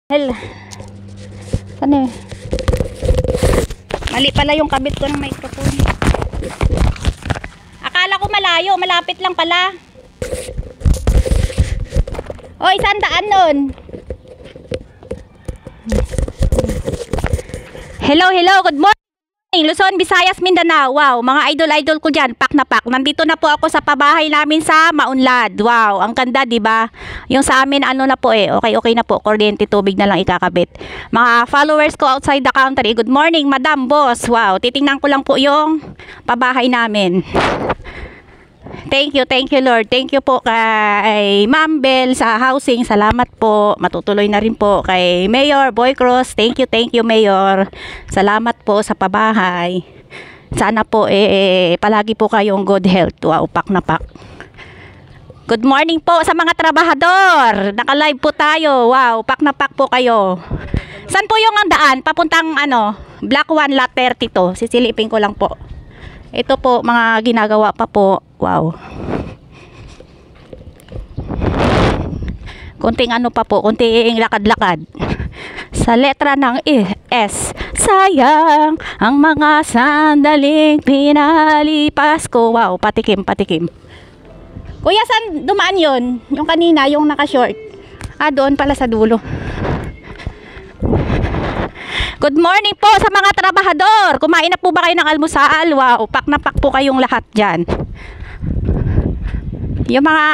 Hell. Saan eh? Mali pala yung kabit ko ng microphone. Akala ko malayo, malapit lang pala. O, 100 nun. Hello, good morning. Luzon, Visayas, Mindanao. Wow, mga idol ko diyan, pak na pak. Nandito na po ako sa pabahay namin sa Maunlad. Wow, ang ganda, 'di ba? Yung sa amin ano na po okay na po. Kuryente, tubig na lang ikakabit. Mga followers ko outside the country. Good morning, Madam Boss. Wow, titingnan ko lang po yung pabahay namin. Thank you Lord. Thank you po kay Ma'am Bell sa housing. Salamat po. Matutuloy na rin po kay Mayor Boy Cross. Thank you Mayor. Salamat po sa pabahay. Sana po palagi po kayong good health. Wow, pak na pak. Good morning po sa mga trabahador. Naka-live po tayo. Wow, pak na pak po kayo. Saan po yung daan? Papuntang Block 1 Lot 32. Sisilipin ko lang po. Ito po, mga ginagawa pa po. Wow. Kunting pa po, kunting lakad-lakad. Sa letra ng S. Sayang ang mga sandaling pinalipas ko. Wow, patikim. Kuya, saan dumaan yun? Yung kanina, yung naka-short. Doon pala sa dulo. Good morning po sa mga trabahador. Kumain na po ba kayo ng almusal? Wow, pak na pak po kayong lahat dyan. Yung mga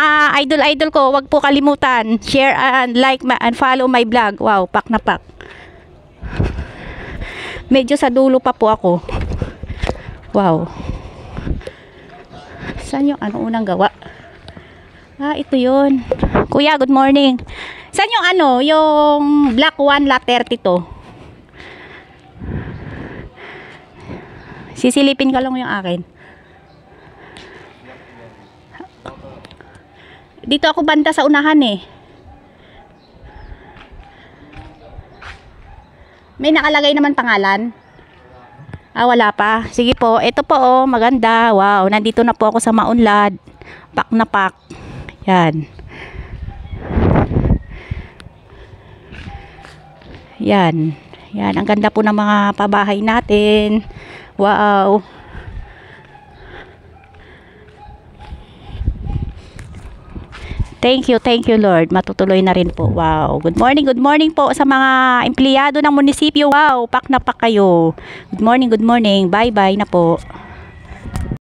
idol ko, wag po kalimutan. Share and like and follow my vlog. Wow, pak na pak. Medyo sa dulo pa po ako. Wow. Saan yung unang gawa? Ito yun. Kuya, good morning. Saan yung yung Block 1 Lot 32? Sisilipin ka lang yung akin. Dito ako banda sa unahan eh. May nakalagay naman pangalan? Wala pa. Sige po. Ito po maganda. Wow, nandito na po ako sa Maunlad. Pak na pak. Yan. Yan. Ang ganda po ng mga pabahay natin. Wow. Thank you Lord. Matutuloy na rin po. Wow. Good morning po sa mga empleyado ng munisipyo. Wow, pak na pak kayo. Good morning. Bye na po.